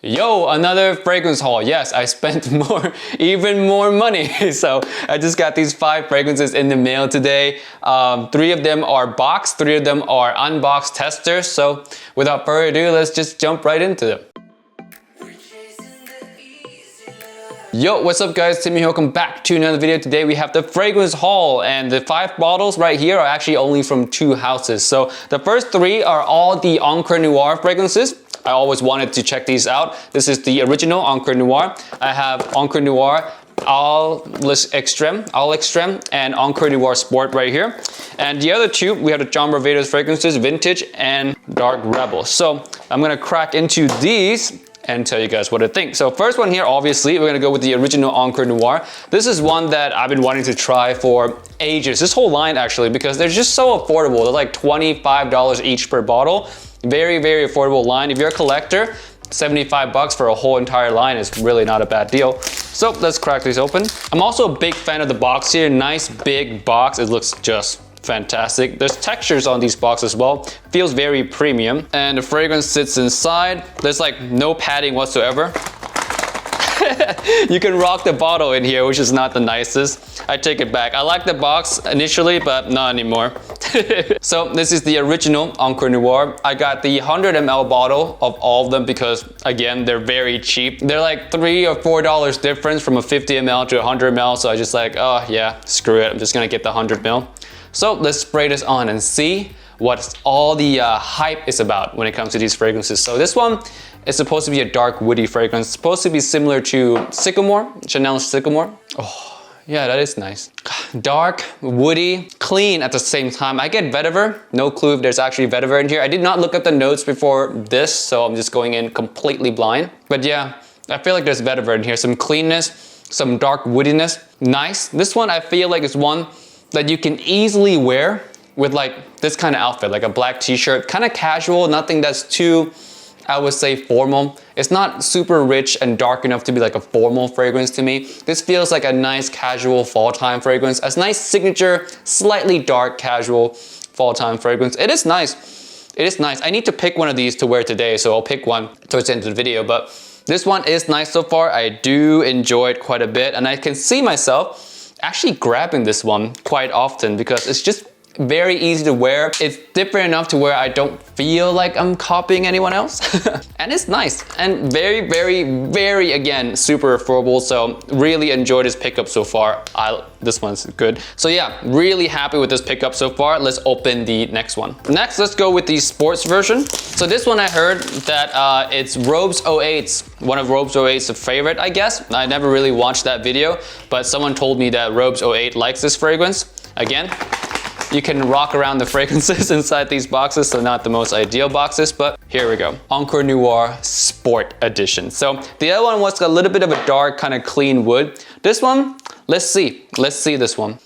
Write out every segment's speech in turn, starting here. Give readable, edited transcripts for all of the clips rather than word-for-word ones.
Yo, another fragrance haul. Yes, I spent even more money. So I just got these 5 fragrances in the mail today. 3 of them are boxed, 3 of them are unboxed testers. So without further ado, let's just jump right into them. Yo, what's up guys, Timmy here. Welcome back to another video. Today we have the fragrance haul, and the 5 bottles right here are actually only from 2 houses. So the first 3 are all the Encore Noir fragrances. I always wanted to check these out. This is the original Encore Noir. I have Encore Noir All Extreme and Encore Noir Sport right here. And the other 2, we have the Varvatos fragrances, Vintage and Dark Rebel. So I'm gonna crack into these and tell you guys what I think. So first one here, obviously, we're gonna go with the original Encore Noir. This is one that I've been wanting to try for ages. This whole line actually, because they're just so affordable. They're like $25 each per bottle. Very, very affordable line. If you're a collector, 75 bucks for a whole entire line is really not a bad deal. So let's crack these open. I'm also a big fan of the box here. Nice big box. It looks just fantastic. There's textures on these boxes as well. Feels very premium. And the fragrance sits inside. There's like no padding whatsoever. You can rock the bottle in here, which is not the nicest. I take it back. I like the box initially, but not anymore. So this is the original Encore Noir. I got the 100 ml bottle of all of them because, again, they're very cheap. They're like $3 or $4 difference from a 50 ml to 100 ml. So I just like, oh yeah, screw it. I'm just gonna get the 100 ml. So let's spray this on and see what all the hype is about when it comes to these fragrances. So this one is supposed to be a dark woody fragrance. It's supposed to be similar to Sycamore, Chanel's Sycamore. Oh, yeah, that is nice. Dark, woody, clean at the same time. I get vetiver. No clue if there's actually vetiver in here. I did not look at the notes before this, so I'm just going in completely blind. But yeah, I feel like there's vetiver in here. Some cleanness, some dark woodiness. Nice. This one I feel like is one that you can easily wear with like this kind of outfit, like a black t-shirt, kind of casual, nothing that's too, I would say, formal. It's not super rich and dark enough to be like a formal fragrance to me. This feels like a nice casual fall time fragrance, a nice signature, slightly dark casual fall time fragrance. It is nice. It is nice. I need to pick one of these to wear today, so I'll pick one towards the end of the video, but this one is nice so far. I do enjoy it quite a bit, and I can see myself actually grabbing this one quite often because it's just very easy to wear. It's different enough to where I don't feel like I'm copying anyone else. And it's nice and very, very, very, again, super affordable. So really enjoyed this pickup so far. This one's good. So yeah, really happy with this pickup so far. Let's open the next one. Next, let's go with the sports version. So this one I heard that it's Robes 08's, one of Robes 08's favorite, I guess. I never really watched that video, but someone told me that Robes 08 likes this fragrance. Again, you can rock around the fragrances inside these boxes, so not the most ideal boxes, but here we go. Encore Noir Sport Edition. So the other one was a little bit of a dark, kind of clean wood. This one, let's see. Let's see this one.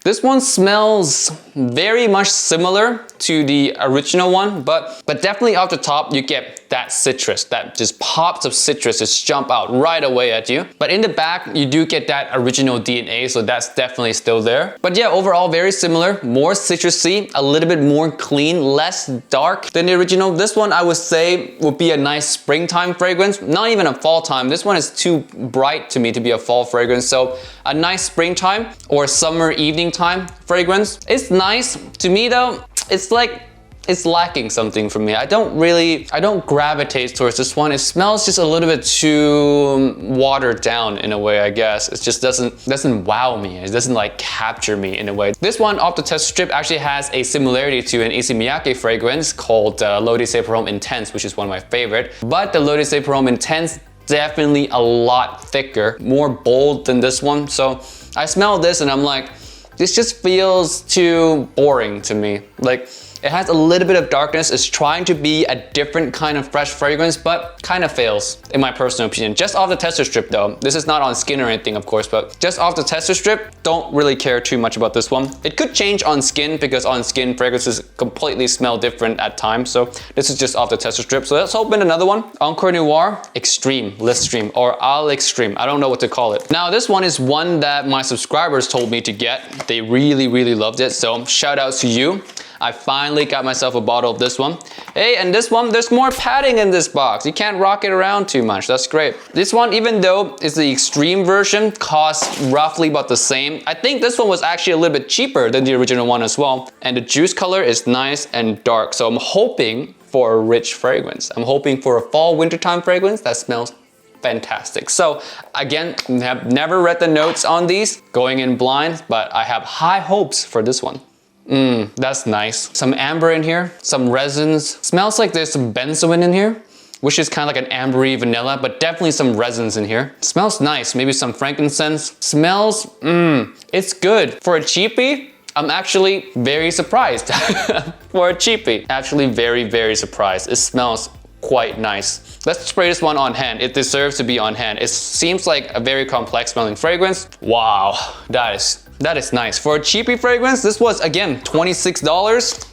This one smells very much similar to the original one, but definitely off the top, you get that citrus, that just pops of citrus just jump out right away at you. But in the back, you do get that original DNA, so that's definitely still there. But yeah, overall, very similar, more citrusy, a little bit more clean, less dark than the original. This one, I would say, would be a nice springtime fragrance, not even a fall time. This one is too bright to me to be a fall fragrance, so a nice springtime or summer evening time fragrance. It's nice. To me though, it's like it's lacking something for me. I don't gravitate towards this one. It smells just a little bit too watered down in a way, I guess. It just doesn't wow me. It doesn't like capture me in a way. This one off the test strip actually has a similarity to an Issey Miyake fragrance called L'Eau de Parfum Intense, which is one of my favorite. But the L'Eau de Parfum Intense definitely a lot thicker, more bold than this one. So I smell this and I'm like, this just feels too boring to me. Like, it has a little bit of darkness. It's trying to be a different kind of fresh fragrance, but kind of fails, in my personal opinion. Just off the tester strip though. This is not on skin or anything, of course, but just off the tester strip, don't really care too much about this one. It could change on skin because on skin, fragrances completely smell different at times. So this is just off the tester strip. So let's open another one. Encore Noir Extreme, Listream, or All Extreme. I don't know what to call it. Now, this one is one that my subscribers told me to get. They really, really loved it. So shout out to you. I finally got myself a bottle of this one. Hey, and this one, there's more padding in this box. You can't rock it around too much. That's great. This one, even though it's the extreme version, costs roughly about the same. I think this one was actually a little bit cheaper than the original one as well. And the juice color is nice and dark. So I'm hoping for a rich fragrance. I'm hoping for a fall wintertime fragrance that smells fantastic. So again, I have never read the notes on these, going in blind, but I have high hopes for this one. That's nice. Some amber in here, some resins. Smells like there's some benzoin in here, which is kind of like an ambery vanilla, but definitely some resins in here. Smells nice, maybe some frankincense. Smells, it's good. For a cheapie, I'm actually very surprised. For a cheapie, actually very, very surprised. It smells quite nice. Let's spray this one on hand. It deserves to be on hand. It seems like a very complex smelling fragrance. Wow, that is nice. For a cheapie fragrance, this was again $26.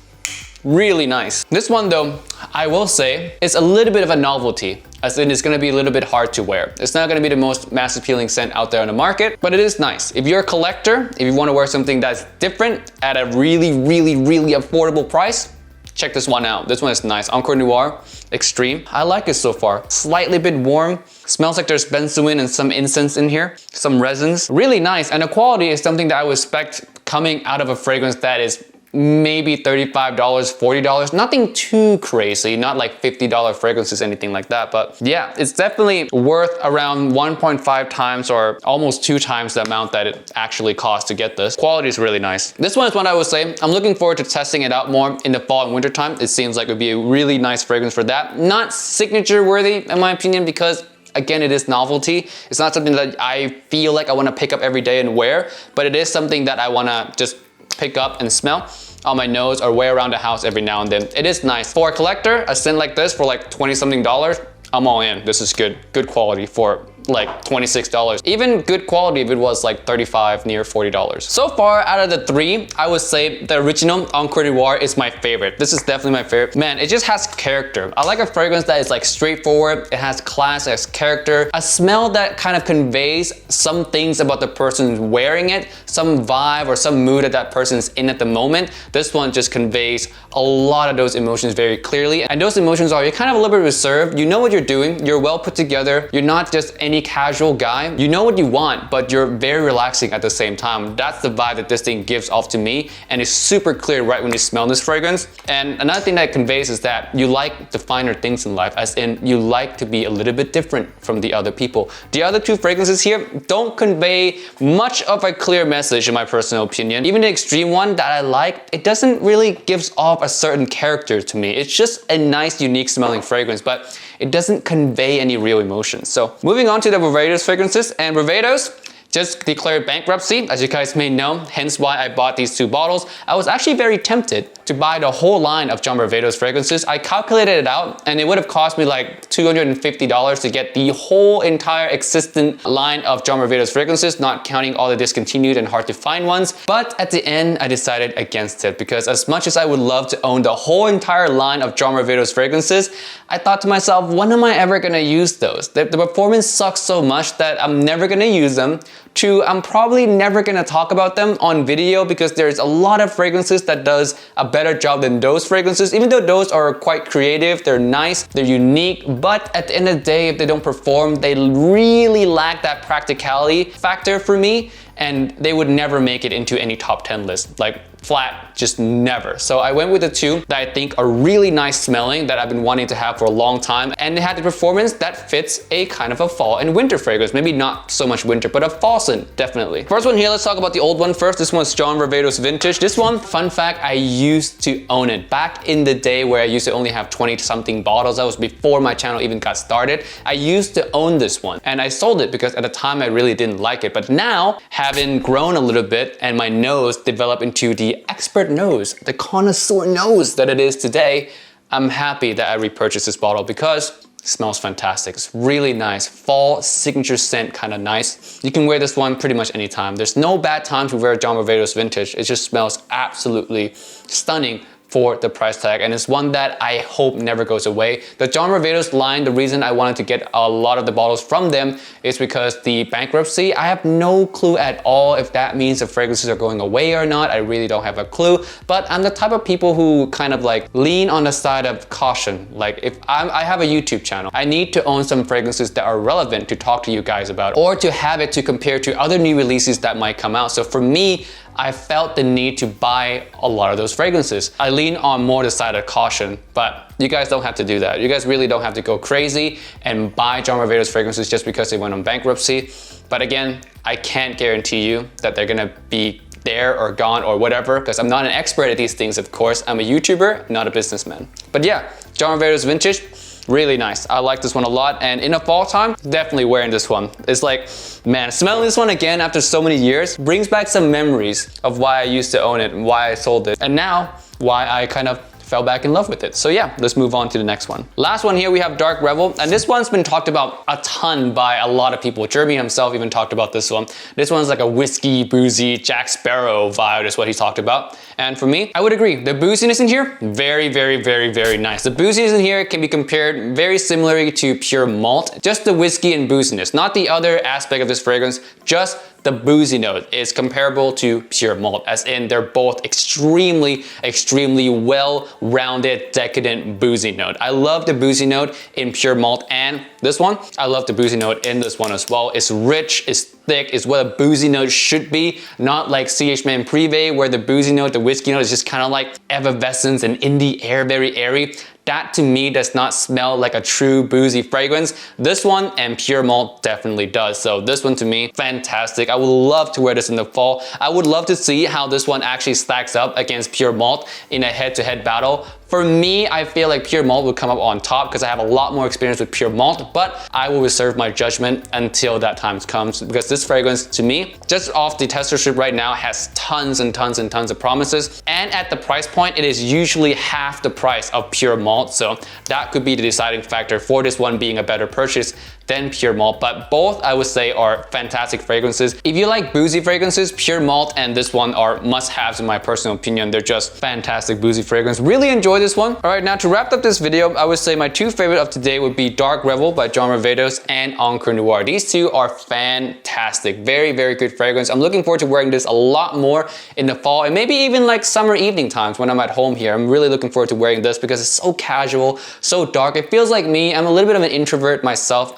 Really nice. This one though, I will say, is a little bit of a novelty, as in it's gonna be a little bit hard to wear. It's not gonna be the most mass appealing scent out there on the market, but it is nice. If you're a collector, if you wanna wear something that's different at a really, really, really affordable price, check this one out. This one is nice. Encore Noir Extreme. I like it so far. Slightly bit warm. Smells like there's benzoin and some incense in here. Some resins. Really nice. And the quality is something that I would expect coming out of a fragrance that is maybe $35, $40. Nothing too crazy, not like $50 fragrances, anything like that. But yeah, it's definitely worth around 1.5 times or almost 2 times the amount that it actually costs to get this. Quality is really nice. This one is one I would say, I'm looking forward to testing it out more in the fall and winter time. It seems like it would be a really nice fragrance for that. Not signature worthy in my opinion, because again, it is novelty. It's not something that I feel like I want to pick up every day and wear, but it is something that I want to just pick up and smell on my nose or wear around the house every now and then. It is nice. For a collector, a scent like this for like 20 something dollars, I'm all in. This is good. Good quality for like $26. Even good quality if it was like $35, near $40. So far, out of the 3, I would say the original Encore Noir is my favorite. This is definitely my favorite. Man, it just has character. I like a fragrance that is like straightforward. It has class, it has character. A smell that kind of conveys some things about the person wearing it, some vibe or some mood that that person's in at the moment. This one just conveys a lot of those emotions very clearly. And those emotions are, you're kind of a little bit reserved. You know what you're doing. You're well put together. You're not just any casual guy. You know what you want, but you're very relaxing at the same time. That's the vibe that this thing gives off to me, and it's super clear right when you smell this fragrance. And another thing that it conveys is that you like the finer things in life, as in you like to be a little bit different from the other people. The other 2 fragrances here don't convey much of a clear message in my personal opinion. Even the extreme one that I like, it doesn't really gives off a certain character to me. It's just a nice, unique smelling fragrance, but it doesn't convey any real emotions. So moving on to the Varvatos fragrances, and Varvatos just declared bankruptcy, as you guys may know, hence why I bought these 2 bottles. I was actually very tempted to buy the whole line of John Varvatos fragrances. I calculated it out, and it would have cost me like $250 to get the whole entire existent line of John Varvatos fragrances, not counting all the discontinued and hard to find ones. But at the end, I decided against it, because as much as I would love to own the whole entire line of John Varvatos fragrances, I thought to myself, when am I ever gonna use those? The performance sucks so much that I'm never gonna use them. 2, I'm probably never gonna talk about them on video, because there's a lot of fragrances that does a better job than those fragrances. Even though those are quite creative, they're nice, they're unique, but at the end of the day, if they don't perform, they really lack that practicality factor for me, and they would never make it into any top 10 list. Like flat, just never. So I went with the 2 that I think are really nice smelling, that I've been wanting to have for a long time, and they had the performance that fits a kind of a fall and winter fragrance. Maybe not so much winter, but a fall scent, definitely. First one here, let's talk about the old one first. This one's John Varvatos Vintage. This one, fun fact, I used to own it. Back in the day where I used to only have 20 something bottles, that was before my channel even got started. I used to own this one, and I sold it because at the time I really didn't like it. But now, having grown a little bit and my nose developed into the expert nose, the connoisseur nose that it is today, I'm happy that I repurchased this bottle because it smells fantastic. It's really nice. Fall signature scent, kind of nice. You can wear this one pretty much anytime. There's no bad time to wear John Varvatos Vintage. It just smells absolutely stunning for the price tag, and it's one that I hope never goes away. The John Varvatos line, the reason I wanted to get a lot of the bottles from them is because the bankruptcy, I have no clue at all if that means the fragrances are going away or not. I really don't have a clue, but I'm the type of people who kind of like lean on the side of caution. Like if I have a YouTube channel, I need to own some fragrances that are relevant to talk to you guys about, or to have it to compare to other new releases that might come out. So for me, I felt the need to buy a lot of those fragrances. I lean on more the side of caution, but you guys don't have to do that. You guys really don't have to go crazy and buy John Varvatos fragrances just because they went on bankruptcy. But again, I can't guarantee you that they're gonna be there or gone or whatever, because I'm not an expert at these things, of course. I'm a YouTuber, not a businessman. But yeah, John Varvatos Vintage, really nice. I like this one a lot, and in the fall time, definitely wearing this one. It's like, man, smelling this one again after so many years brings back some memories of why I used to own it and why I sold it, and now why I kind of fell back in love with it. So yeah, let's move on to the next one. Last one here, we have Dark Revel, and this one's been talked about a ton by a lot of people. Jeremy himself even talked about this one. This one's like a whiskey, boozy, Jack Sparrow vibe is what he talked about. And for me, I would agree. The booziness in here, very, very, very, very nice. The booziness in here can be compared very similarly to pure malt, just the whiskey and booziness, not the other aspect of this fragrance, just the boozy note is comparable to pure malt, as in they're both extremely, extremely well-rounded, decadent boozy note. I love the boozy note in pure malt, and this one, I love the boozy note in this one as well. It's rich, it's thick, it's what a boozy note should be, not like CH Man Privé where the boozy note, the whiskey note is just kind of like effervescence and in the air, very airy. That to me does not smell like a true boozy fragrance. This one and pure malt definitely does. So this one to me, fantastic. I would love to wear this in the fall. I would love to see how this one actually stacks up against pure malt in a head-to-head battle. For me, I feel like pure malt would come up on top because I have a lot more experience with pure malt, but I will reserve my judgment until that time comes, because this fragrance to me, just off the tester strip right now, has tons and tons and tons of promises. And at the price point, it is usually half the price of pure malt. So that could be the deciding factor for this one being a better purchase than pure malt. But both I would say are fantastic fragrances. If you like boozy fragrances, pure malt and this one are must-haves in my personal opinion. They're just fantastic boozy fragrance. Really enjoy this one. All right, now to wrap up this video, I would say my two favorite of today would be Dark Revel by John Varvatos and Encore Noir. These two are fantastic. Very, very good fragrance. I'm looking forward to wearing this a lot more in the fall and maybe even like summer evening times when I'm at home here. I'm really looking forward to wearing this because it's so casual, so dark. It feels like me. I'm a little bit of an introvert myself.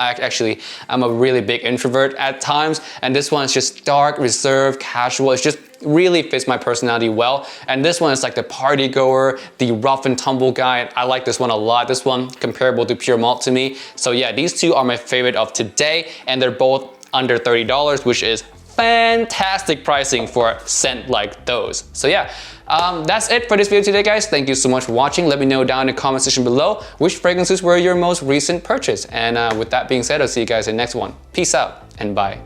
I'm a really big introvert at times, and this one is just dark, reserved, casual. It's just really fits my personality well. And this one is like the party goer, the rough and tumble guy. I like this one a lot. This one comparable to pure malt to me. So yeah, these two are my favorite of today, and they're both under $30, which is fantastic pricing for a scent like those. So yeah, that's it for this video today, guys. Thank you so much for watching. Let me know down in the comment section below which fragrances were your most recent purchase. And with that being said, I'll see you guys in the next one. Peace out and bye.